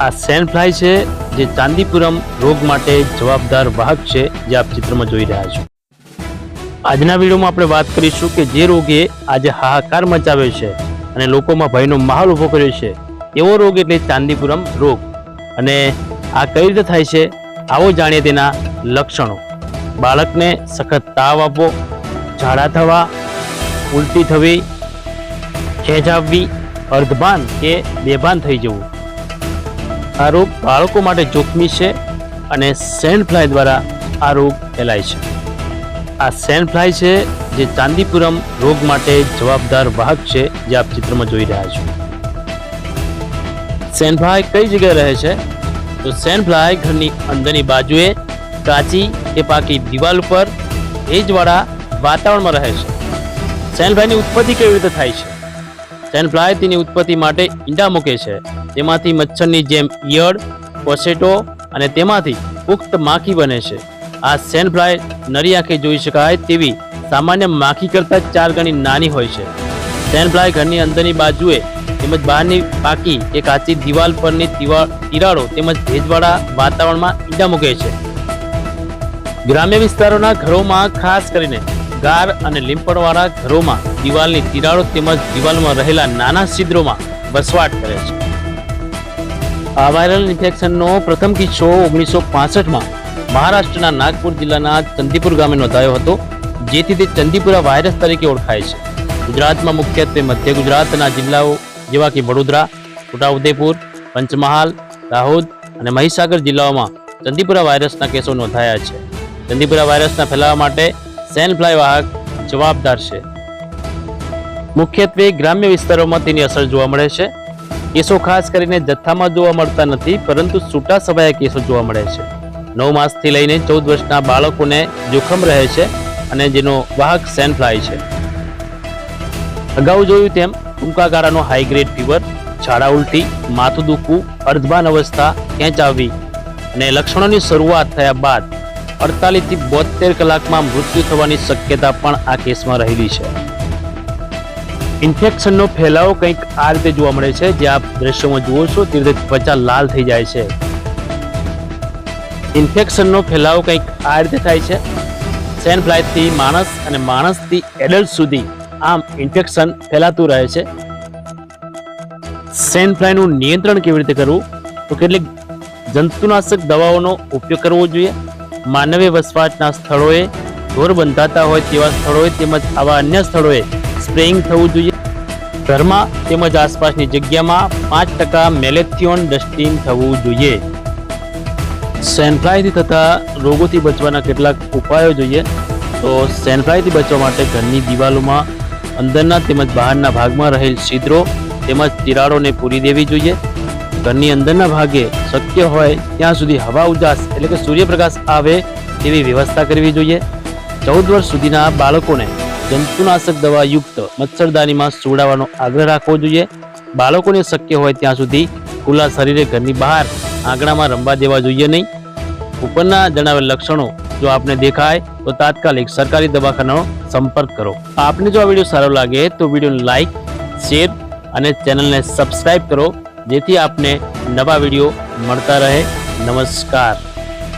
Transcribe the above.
આ send fly છે જે ચાંદીપુરમ રોગ માટે જવાબદાર વાહક છે, જે આપ ચિત્રમાં જોઈ રહ્યા છો। આજના વિડીયોમાં આપણે વાત કરીશું કે જે રોગે આજે હાહાકાર મચાવ્યો છે અને લોકોમાં ભયનો માહોલ ઊભો કર્યો છે, એવો રોગ એટલે ચાંદીપુરમ રોગ। અને આ કઈ રીતે થાય છે, આવો જાણીએ તેના લક્ષણો। બાળકને સખત તાવ આવવો, ઝાડા થવા, ઉલટી થવી, ખેંચ આવવી, અર્ધભાન કે બેભાન થઈ જવું। આ રોગ બાળકો માટે જોખમી છે અને સેન્ડ ફ્લાય દ્વારા આ રોગ ફેલાય છે। આ સેન્ડ ફ્લાય છે જે ચાંદીપુરમ રોગ માટે જવાબદાર વાહક છે, જે આપ ચિત્રમાં જોઈ રહ્યા છો। સેન્ડ ફ્લાય કઈ જગ્યાએ રહે છે, તો સેન્ડ ફ્લાય ઘરની અંદરની બાજુએ કાચી કે પાકી દિવાલ ઉપર ભેજવાળા વાતાવરણમાં રહે છે। સેન્ડ ફ્લાયની ઉત્પત્તિ કેવી રીતે થાય છે? સેન્ડ ફ્લાય તેની ઉત્પત્તિ માટે ઈંડા મૂકે છે, તેમાંથી મચ્છરની જેમ ઈયળ, કોસેટો અને તેમાંથી પુખ્ત માખી બને છે। આ સેન્ડ ફ્લાય નરી આંખે જોઈ શકાય તેવી સામાન્ય માખી કરતાં 4 ગણી નાની હોય છે। સેન્ડ ફ્લાય ઘરની અંદરની બાજુએ તેમજ બહારની પાકી કે કાચી દિવાલ પરની તિરાડો તેમજ ભેજવાળા વાતાવરણમાં ઈંડા મૂકે છે। ગ્રામ્ય વિસ્તારોના ઘરોમાં, ખાસ કરીને ગાર અને લીંપણવાળા ઘરોમાં દિવાલની તિરાડો તેમજ દિવાલમાં રહેલા નાના છિદ્રોમાં વસવાટ કરે છે। આ વાયરલ ઇન્ફેક્શનનો પ્રથમ કિસ્સો 1965માં મહારાષ્ટ્રના નાગપુર જિલ્લાના ચંદીપુર ગામે નોંધાયો હતો, જેથી તે ચંદીપુરા વાયરસ તરીકે ઓળખાય છે। ગુજરાતમાં મુખ્યત્વે મધ્ય ગુજરાતના જિલ્લાઓ જેવા કે વડોદરા, છોટાઉદેપુર, પંચમહાલ, દાહોદ અને મહીસાગર જિલ્લાઓમાં ચંદીપુરા વાયરસના કેસો નોંધાયા છે। ચંદીપુરા વાયરસના ફેલાવા માટે સેન્ડ ફ્લાય વાહક જવાબદાર છે। મુખ્યત્વે ગ્રામ્ય વિસ્તારોમાં તેની અસર જોવા મળે છે। કેસો ખાસ કરીને જથ્થામાં જોવા મળતા નથી, પરંતુ છૂટા છવાયા કેસો જોવા મળે છે। 9 માસથી લઈને 14 વર્ષના બાળકોને જોખમ રહે છે અને જેનો વાહક સેન્ડ ફ્લાય છે। અગાઉ જોયું તેમ ટૂંકા ગાળાનો હાઈ ગ્રેડ ફીવર, ઝાડા ઉલટી, માથું દુખવું, અર્ધભાન અવસ્થા, ખેંચ આવવી અને લક્ષણોની શરૂઆત થયા બાદ 48 થી 72 કલાકમાં મૃત્યુ થવાની શક્યતા પણ આ કેસમાં રહેલી છે। ઇન્ફેક્શનનો ફેલાવો કંઈક આ રીતે જોવા મળે છે, જે આપ દ્રશ્યોમાં જુઓ છો તે રીતે ત્વચા લાલ થઈ જાય છે। ઇન્ફેક્શનનો ફેલાવો કંઈક આ રીતે થાય છે। સેન્ડ ફ્લાયથી માણસ અને માણસથી એડલ્ટ સુધી આમ ઇન્ફેક્શન ફેલાતું રહે છે। સેન્ડ ફ્લાયનું નિયંત્રણ કેવી રીતે કરવું, તો કેટલીક જંતુનાશક દવાઓનો ઉપયોગ કરવો જોઈએ। માનવીય વસવાટના સ્થળોએ, ઢોર બંધાતા હોય તેવા સ્થળોએ તેમજ આવા અન્ય સ્થળોએ સ્પ્રેઇંગ થવું જોઈએ। ઘરમાં તેમજ આસપાસની જગ્યામાં 5% મેલેથિયોન ડસ્ટિંગ થવું જોઈએ। સેન્ડ ફ્લાયથી થતા રોગોથી બચવાના કેટલાક ઉપાયો જોઈએ। તો સેન્ડ ફ્લાયથી બચવા માટે ઘરની દિવાલોમાં અંદરના તેમજ બહારના ભાગમાં રહેલ છિદ્રો તેમજ તિરાડોને પૂરી દેવી જોઈએ। ઘરની અંદરના ભાગે શક્ય હોય ત્યાં સુધી હવા ઉજાસ એટલે કે સૂર્યપ્રકાશ આવે તેવી વ્યવસ્થા કરવી જોઈએ। 14 વર્ષ સુધીના બાળકોને જંતુનાશક દવા યુક્ત મચ્છરદાનીમાં સુવડાવવાનો આગ્રહ રાખવો જોઈએ। બાળકોને શક્ય હોય ત્યાં સુધી ખુલ્લા શરીરે ઘરની બહાર આંગણામાં રમવા દેવા જોઈએ નહીં। ઉપરના જણાવેલ લક્ષણો જો આપને દેખાય તો તાત્કાલિક સરકારી દવાખાનાનો સંપર્ક કરો। આપને જો આ વિડીયો સારો લાગે તો વિડીયોને લાઈક, શેર અને ચેનલને સબસ્ક્રાઇબ કરો, જેથી આપને નવા વિડીયો મળતા રહે। નમસ્કાર।